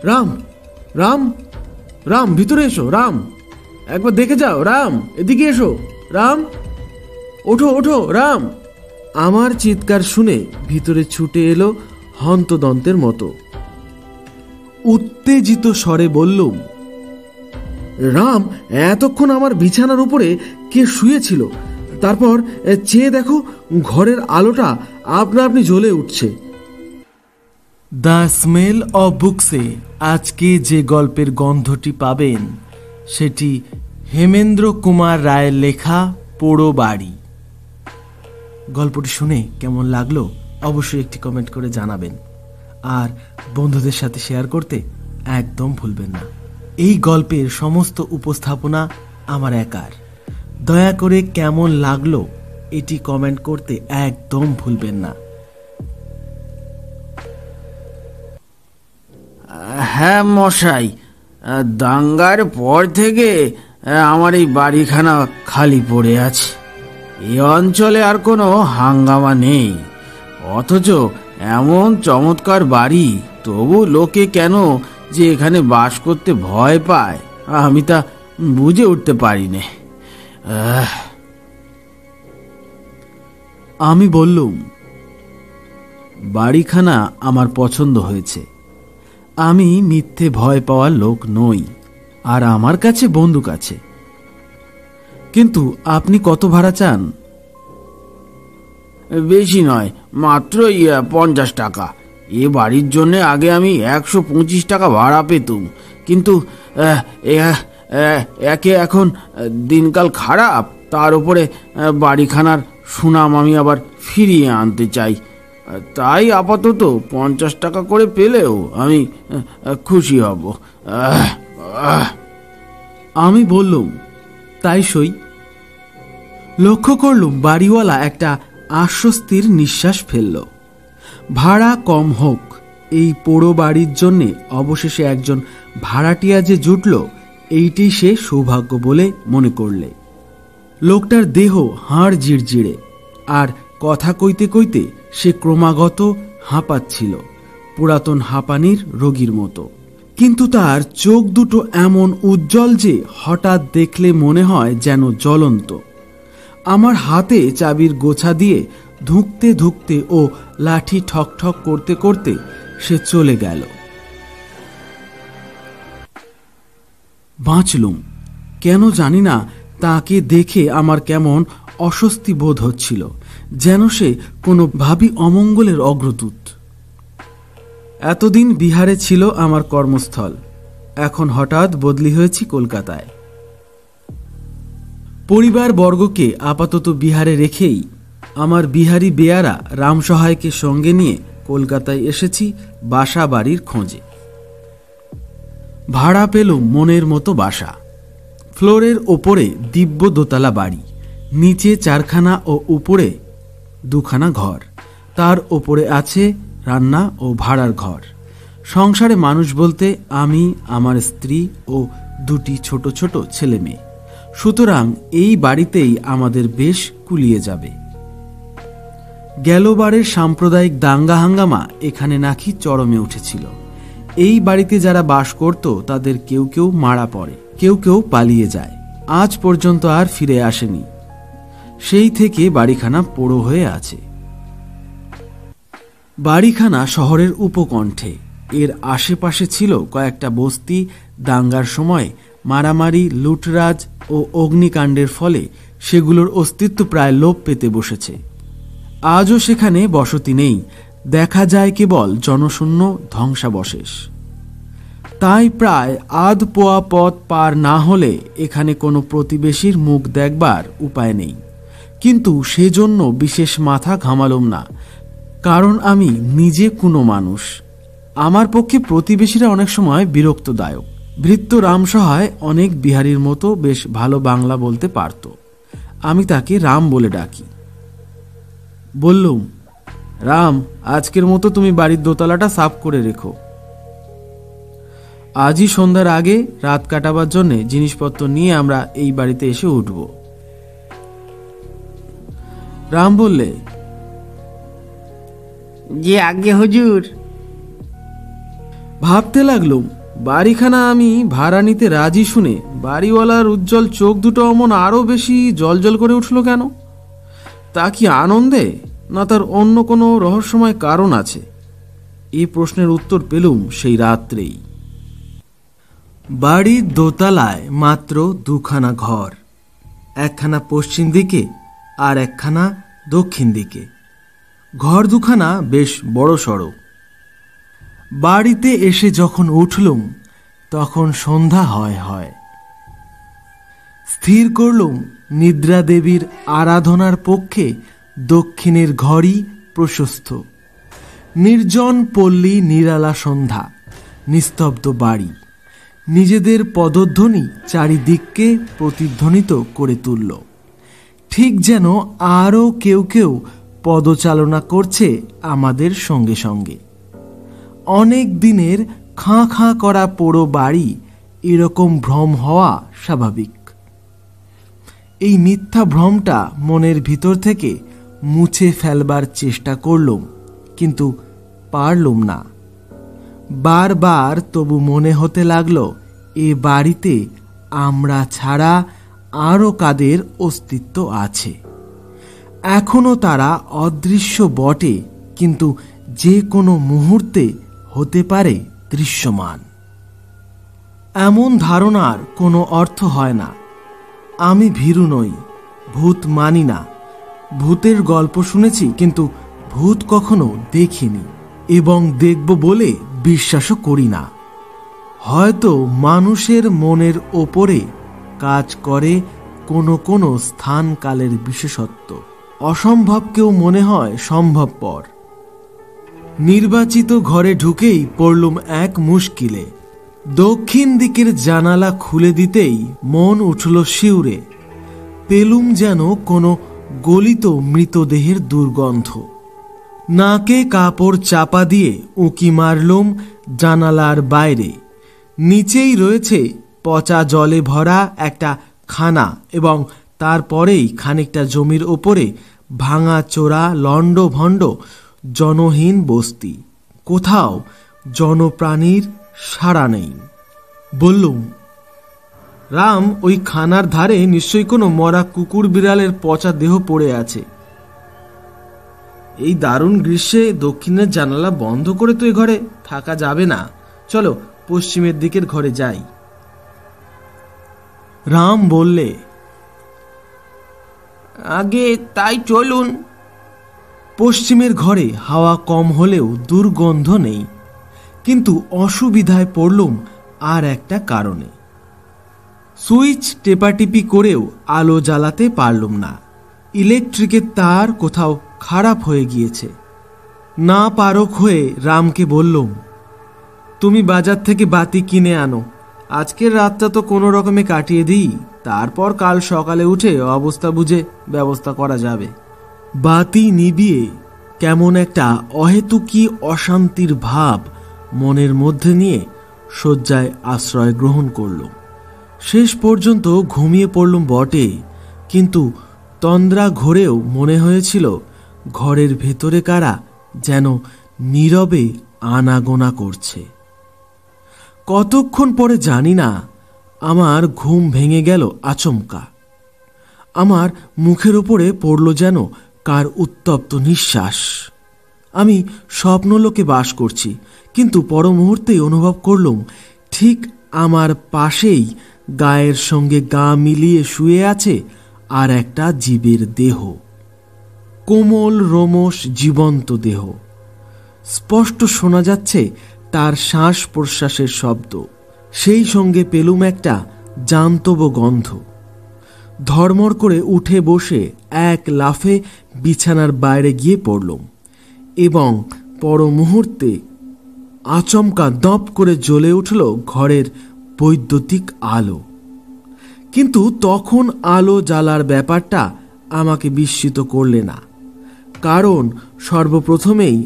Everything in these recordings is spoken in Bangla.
রাম, রাম, রাম, ভিতরে এসো। রাম, একবার দেখে যাও। রাম, এদিকে এসো। রাম, ওঠো ওঠো। রাম। আমার চিৎকার শুনে ভিতরে ছুটে এলো হন্তদন্তের মতো। উত্তেজিত স্বরে বললুম, রাম, এতক্ষণ আমার বিছানার উপরে কে শুয়েছিল। তারপর চেয়ে দেখো, ঘরের আলোটা আপনা আপনি জ্বলে উঠছে। দ্য স্মেল অফ বুকসে আজকে যে গল্পের গন্ধটি পাবেন সেটি হেমেন্দ্র কুমার রায়ের লেখা পোড়ো বাড়ি। গল্পটি শুনে কেমন লাগলো অবশ্যই একটি কমেন্ট করে জানাবেন, আর বন্ধুদের সাথে শেয়ার করতে একদম ভুলবেন না। এই গল্পের সমস্ত উপস্থাপনা আমার একার। দয়া করে কেমন লাগলো এটি কমেন্ট করতে একদম ভুলবেন না। হ্যাঁ মশাই, দাঙ্গার পর থেকে আমার এই বাড়িখানা খালি পড়ে আছে। এই অঞ্চলে আর কোনো হাঙ্গামা নেই, অথচ এমন চমৎকার বাড়ি, তবু লোকে কেন যে এখানে বাস করতে ভয় পায় আমি তা বুঝে উঠতে পারি না। আমি বললুম, বাড়িখানা আমার পছন্দ হয়েছে। আমি মিথ্যে ভয় পাওয়ার লোক নই, আর আমার কাছে বন্দুক আছে। কিন্তু আপনি কত ভাড়া চান? বেশি নয়, মাত্র 50 টাকা। এ বাড়ির জন্য আগে আমি 125 টাকা ভাড়া পেতুম, কিন্তু একে এখন দিনকাল খারাপ, তার উপরে বাড়িখানার সুনাম আমি আবার ফিরিয়ে আনতে চাই। তাই আপাতত 50 টাকা করে পেলেও আমি খুশি হব। আমি বললুম, তাই সই। লক্ষ্য করলুম বাড়িওয়ালা একটা আশ্বস্তির নিঃশ্বাস ফেলল। ভাড়া কম হোক, এই পোড়ো বাড়ির জন্যে অবশেষে একজন ভাড়াটিয়া যে জুটল, এইটি সে সৌভাগ্য বলে মনে করলে। লোকটার দেহ হাড় জিড়জিড়ে, আর কথা কইতে কইতে সে ক্রমাগত হাঁপাচ্ছিল, পুরাতন হাঁপানির রোগীর মতো। কিন্তু তার চোখ দুটো এমন উজ্জ্বল যে হঠাৎ দেখলে মনে হয় যেন জ্বলন্ত। আমার হাতে চাবির গোছা দিয়ে ধুঁকতে ধুঁকতে ও লাঠি ঠক ঠক করতে করতে সে চলে গেল। বাঁচলুম। কেন জানি না, তাকে দেখে আমার কেমন অস্বস্তি বোধ হচ্ছিল, যেন সে কোনো ভাবী অমঙ্গলের অগ্রদূত। এতদিন বিহারে ছিল আমার কর্মস্থল, এখন হঠাৎ বদলি হয়েছি কলকাতায়। পরিবার বর্গকে আপাতত বিহারে রেখেই আমার বিহারি বেয়ারা রামসহায়কে সঙ্গে নিয়ে কলকাতায় এসেছি বাসা বাড়ির খোঁজে। ভাড়া পেলুম মনের মতো বাসা। ফ্লোরের ওপরে দিব্য দোতলা বাড়ি, নিচে 4খানা ও উপরে 2খানা ঘর। তার ওপরে আছে রান্না ও ভাড়ার ঘর। সংসারে মানুষ বলতে আমি, আমার স্ত্রী ও 2টি ছোট ছোট ছেলে মেয়ে। সুতরাং এই বাড়িতেই আমাদের বেশ কুলিয়ে যাবে। গেলবারের সাম্প্রদায়িক দাঙ্গা হাঙ্গামা এখানে নাকি চরমে উঠেছিল। এই বাড়িতে যারা বাস করত তাদের কেউ কেউ মারা পড়ে, কেউ কেউ পালিয়ে যায়, আজ পর্যন্ত আর ফিরে আসেনি। সেই থেকে বাড়িখানা পোড়ো হয়ে আছে। বাড়িখানা শহরের উপকণ্ঠে। এর আশেপাশে ছিল কয়েকটা বস্তি। দাঙ্গার সময় মারামারি, লুটরাজ ও অগ্নিকাণ্ডের ফলে সেগুলোর অস্তিত্ব প্রায় লোপ পেতে বসেছে। আজও সেখানে বসতি নেই, দেখা যায় কেবল জনশূন্য ধ্বংসাবশেষ। তাই প্রায় আধ পোয়া পথ পার না হলে এখানে কোনো প্রতিবেশীর মুখ দেখবার উপায় নেই। কিন্তু সেজন্য বিশেষ মাথা ঘামালুম না, কারণ আমি নিজে কোনো মানুষ। আমার পক্ষে প্রতিবেশীরা অনেক সময় বিরক্তদায়ক। ভৃত্য রামসহায় অনেক বিহারীর মতো বেশ ভালো বাংলা বলতে পারত। আমি তাকে রাম বলে ডাকি। বললুম, রাম, আজকের মতো তুমি বাড়ির দোতলাটা সাফ করে রেখো। আজই সন্ধ্যার আগে রাত কাটাবার জন্য জিনিসপত্র নিয়ে আমরা এই বাড়িতে এসে উঠব। রাম বললে, যে আগে হুজুর। ভাবতে লাগলুম, বাড়িখানা আমি ভাড়া নিতে রাজি শুনে বাড়িওয়ালার উজ্জ্বল চোখ দুটো অমন আরও বেশি জলজল করে উঠল কেন? তা কি আনন্দে, না তার অন্য কোনো রহস্যময় কারণ আছে? এই প্রশ্নের উত্তর পেলুম সেই রাত্রেই। বাড়ির দোতলায় মাত্র দুখানা ঘর, একখানা পশ্চিম দিকে আর একখানা দক্ষিণ দিকে। ঘর দুখানা বেশ বড় সড়ো। বাড়িতে এসে যখন উঠলুম তখন সন্ধ্যা হয়। স্থির করলুম নিদ্রা দেবীর আরাধনার পক্ষে দক্ষিণের ঘরই প্রশস্ত। নির্জন পল্লী, নিরালা সন্ধ্যা, নিস্তব্ধ বাড়ি নিজেদের পদধ্বনি চারিদিককে প্রতিধ্বনিত করে তুলল, ঠিক যেন আরও কেউ কেউ পদচালনা করছে আমাদের সঙ্গে সঙ্গে। অনেক দিনের খাঁ খাঁ করা পোড়ো বাড়ি, এরকম ভ্রম হওয়া স্বাভাবিক। এই মিথ্যা ভ্রমটা মনের ভিতর থেকে মুছে ফেলবার চেষ্টা করলুম, কিন্তু পারলুম না। বারবার তবু মনে হতে লাগলো এ বাড়িতে আমরা ছাড়া আরও কাদের অস্তিত্ব আছে। এখনো তারা অদৃশ্য বটে, কিন্তু যে কোনো মুহূর্তে হতে পারে দৃশ্যমান। এমন ধারণার কোনো অর্থ হয় না। আমি ভীরু নই, ভূত মানি না। ভূতের গল্প শুনেছি, কিন্তু ভূত কখনো দেখিনি এবং দেখব বলে বিশ্বাসও করি না। হয়তো মানুষের মনের ওপরে কাজ করে কোনো কোনো স্থান কালের বিশেষত্ব। অসম্ভবকেও মনে হয় সম্ভবপর। নির্বাচিত ঘরে ঢুকেই পড়লুম এক মুশকিলে। দক্ষিণ দিকের জানালা খুলে দিতেই মন উঠল শিউরে। পেলুম যেন কোনো গলিত মৃতদেহের দুর্গন্ধ। নাকে কাপড় চাপা দিয়ে উঁকি মারলুম জানালার বাইরে। নিচেই রয়েছে পচা জলে ভরা একটা খানা এবং তারপরেই খানিকটা জমির ওপরে ভাঙা চোরা লণ্ডভণ্ড জনহীন বস্তি। কোথাও জনপ্রাণীর সাড়া নেই। বললুম, রাম, ওই খানার ধারে নিশ্চয়ই কোনো মরা কুকুর বিড়ালের পচা দেহ পড়ে আছে। এই দারুণ গ্রীষ্মে দক্ষিণের জানালা বন্ধ করে তো এ ঘরে থাকা যাবে না। চলো পশ্চিমের দিকের ঘরে যাই। রাম বললে, আগে তাই চলুন। পশ্চিমের ঘরে হাওয়া কম হলেও দুর্গন্ধ নেই, কিন্তু অসুবিধায় পড়লুম আর একটা কারণে। সুইচ টেপাটিপি করেও আলো জ্বালাতে পারলুম না। ইলেকট্রিকের তার কোথাও খারাপ হয়ে গিয়েছে। না পারক হয়ে রামকে বললুম, তুমি বাজার থেকে বাতি কিনে আনো। আজকের রাতটা তো কোনো রকমে কাটিয়ে দিই, তারপর কাল সকালে উঠে অবস্থা বুঝে ব্যবস্থা করা যাবে। বাতি নিবিয়ে কেমন একটা অহেতুকি অশান্তির ভাব মনের মধ্যে নিয়ে শয্যায় আশ্রয় গ্রহণ করলুম। শেষ পর্যন্ত ঘুমিয়ে পড়লুম বটে, কিন্তু তন্দ্রা ঘোরেও মনে হয়েছিল ঘরের ভেতরে কারা যেন নীরবে আনাগোনা করছে। কতক্ষণ পরে জানি না, আমার ঘুম ভেঙে গেল আচমকা। আমার মুখের উপরে পড়ল যেন কার উত্তপ্ত নিঃশ্বাস। আমি স্বপ্নলোকে বাস করছি, কিন্তু পর মুহূর্তেই অনুভব করলুম ঠিক আমার পাশেই গায়ের সঙ্গে গা মিলিয়ে শুয়ে আছে আর একটা জীবের দেহ। কোমল রোমশ জীবন্ত দেহ। স্পষ্ট শোনা যাচ্ছে তার শ্বাস প্রশ্বাসের শব্দ। সেই সঙ্গে পেলুম একটা জান্তব গন্ধ। ধর্মড় করে উঠে বসে এক লাফে বিছানার বাইরে গিয়ে পড়লুম এবং পর মুহূর্তে আচমকা দপ করে জ্বলে উঠল ঘরের বৈদ্যুতিক আলো। কিন্তু তখন আলো জ্বালার ব্যাপারটা আমাকে বিস্মিত করলে না, কারণ সর্বপ্রথমেই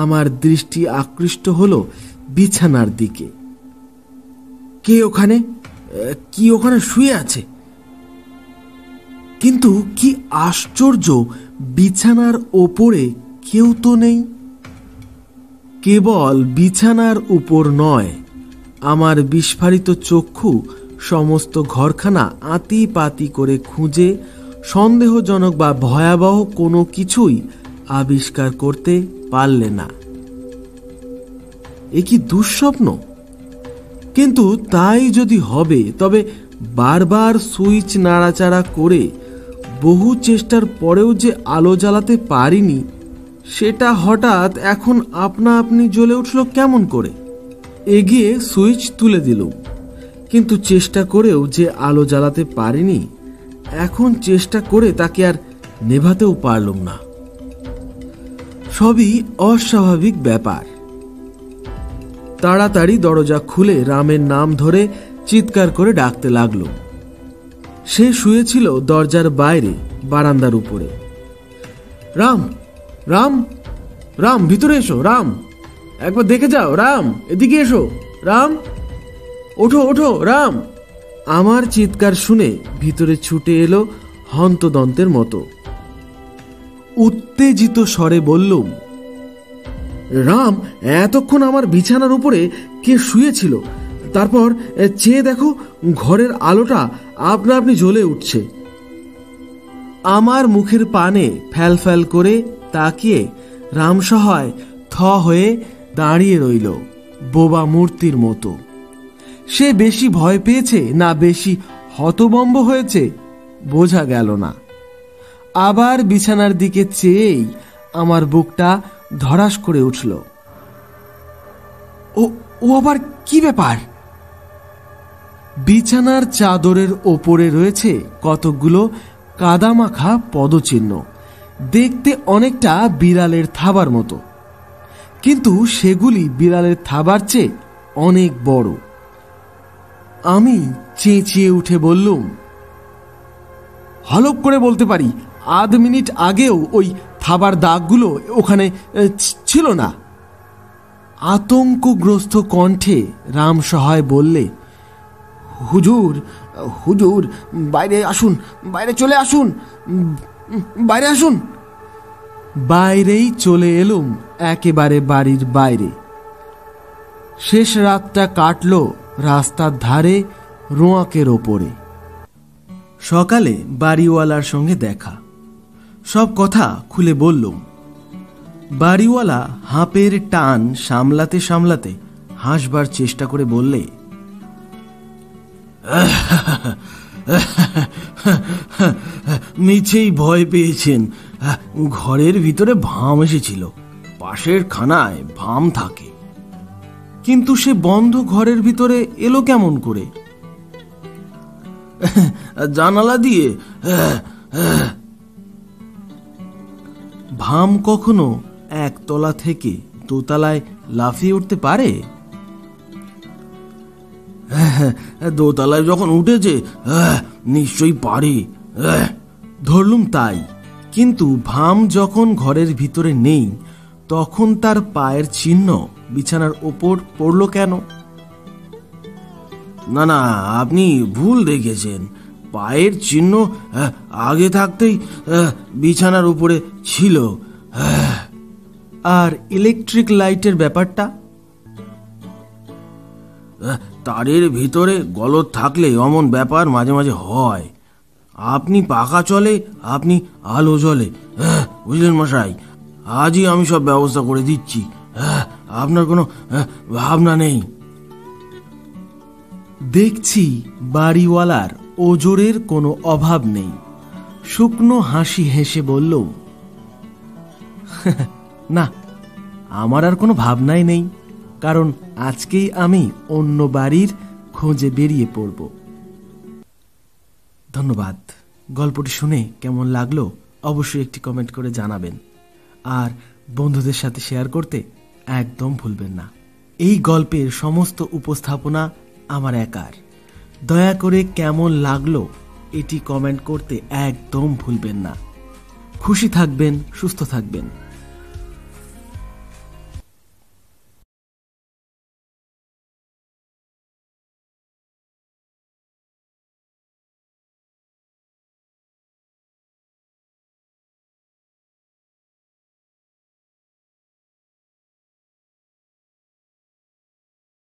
আমার দৃষ্টি আকৃষ্ট হলো বিছানার দিকে। কে ওখানে? কি ওখানে শুয়ে আছে? কিন্তু কি আশ্চর্য, বিছানার ওপরে কেউ তো নেই। কেবল বিছানার উপর নয়, আমার বিস্ফারিত চক্ষু সমস্ত ঘরখানা আঁতি পাতি করে খুঁজে সন্দেহজনক বা ভয়াবহ কোনো কিছুই আবিষ্কার করতে পারলে না। এ কি দুঃস্বপ্ন? কিন্তু তাই যদি হবে, তবে বারবার সুইচ নাড়াচাড়া করে বহু চেষ্টার পরেও যে আলো জ্বালাতে পারিনি, সেটা হঠাৎ এখন আপনা আপনি জ্বলে উঠল কেমন করে? এগিয়ে সুইচ তুলে দিলুম, কিন্তু চেষ্টা করেও যে আলো জ্বালাতে পারিনি, এখন চেষ্টা করে তাকে আর নেভাতেও পারলুম না। সবই অস্বাভাবিক ব্যাপার। তাড়াতাড়ি দরজা খুলে রামের নাম ধরে চিৎকার করে ডাকতে লাগলো। সে শুয়েছিল দরজার বাইরে, বারান্দার উপরে। রাম, রাম, রাম, ভিতরে এসো। রাম, একবার দেখে যাও। রাম, এদিকে এসো। রাম, ওঠো ওঠো। রাম। আমার চিৎকার শুনে ভিতরে ছুটে এলো হন্তদন্তের মতো। উত্তেজিত স্বরে বললুম, রাম, এতক্ষণ আমার বিছানার উপরে কে শুয়েছিল? তারপর চেয়ে দেখো, ঘরের আলোটা আপনা আপনি জ্বলে উঠছে। আমার মুখের পানে ফ্যাল ফ্যাল করে তাকিয়ে রামসহায় থ হয়ে দাঁড়িয়ে রইল বোবা মূর্তির মতো। সে বেশি ভয় পেয়েছে না বেশি হতভম্ব হয়েছে বোঝা গেল না। আবার বিছানার দিকে চেয়েই আমার বুকটা ধড়াস করে উঠল। ও আবার কি ব্যাপার? বিছানার চাদরের ওপরে রয়েছে কতকগুলো কাদামাখা পদচিহ্ন, দেখতে অনেকটা বিড়ালের থাবার মতো, কিন্তু সেগুলি বিড়ালের থাবার চেয়ে অনেক বড়। আমি চেঁচিয়ে উঠে বললুম, হলপ করে বলতে পারি, আধ মিনিট আগেও ওই থাবার দাগগুলো ওখানে ছিল না। আতঙ্কগ্রস্ত কণ্ঠে রামসহায় বললে, হুজুর, হুজুর, বাইরে আসুন, বাইরে চলে আসুন, বাইরে আসুন। বাইরেই চলে এলুম, একেবারে বাড়ির বাইরে। শেষ রাতটা কাটল রাস্তার ধারে রোঁয়াকের ওপরে। সকালে বাড়িওয়ালার সঙ্গে দেখা, সব কথা খুলে বললুম। বাড়িওয়ালা হাঁপের টান সামলাতে সামলাতে হাসবার চেষ্টা করে বললে, মিছেই ভয় পেয়েছেন। ঘরের ভিতরে ভাম এসেছিল, পাশের খানায় ভাম থাকে। কিন্তু সে বন্ধ ঘরের ভিতরে এলো কেমন করে? জানালা দিয়ে। ভাম কখনো একতলা থেকে দোতলায় লাফিয়ে উঠতে পারে? দোতলায় যখন উঠেছে নিশ্চয়ই পারে। ধরলুম তাই, কিন্তু ভাম যখন ঘরের ভিতরে নেই, তখন তার পায়ের চিহ্ন বিছানার ওপর পড়ল কেন? না না, আপনি ভুল দেখেছেন। পায়ের চিহ্ন আগে থাকতেই বিছানার উপরে ছিল। আর ইলেকট্রিক লাইটের ব্যাপারটা? তারের ভিতরে গলদ থাকলে অমন ব্যাপার মাঝে মাঝে হয়। আপনি পাখা চলে, আপনি আলো জ্বলে, বুঝলেন মশাই? আজই আমি সব ব্যবস্থা করে দিচ্ছি, আপনার কোনো ভাবনা নেই। দেখছি বাড়িওয়ালার ওজোরের কোনো অভাব নেই। শুকনো হাসি হেসে বলল, না, আমার আর কোনো ভাবনাই নেই, কারণ আজকেই আমি অন্য বাড়ির খোঁজে বেরিয়ে পড়ব। ধন্যবাদ। গল্পটি শুনে কেমন লাগলো অবশ্যই একটি কমেন্ট করে জানাবেন, আর বন্ধুদের সাথে শেয়ার করতে একদম ভুলবেন না। এই গল্পের সমস্ত উপস্থাপনা আমার একার। দয়া করে কেমন লাগলো এটি কমেন্ট করতে একদম ভুলবেন না। খুশি থাকবেন, সুস্থ থাকবেন।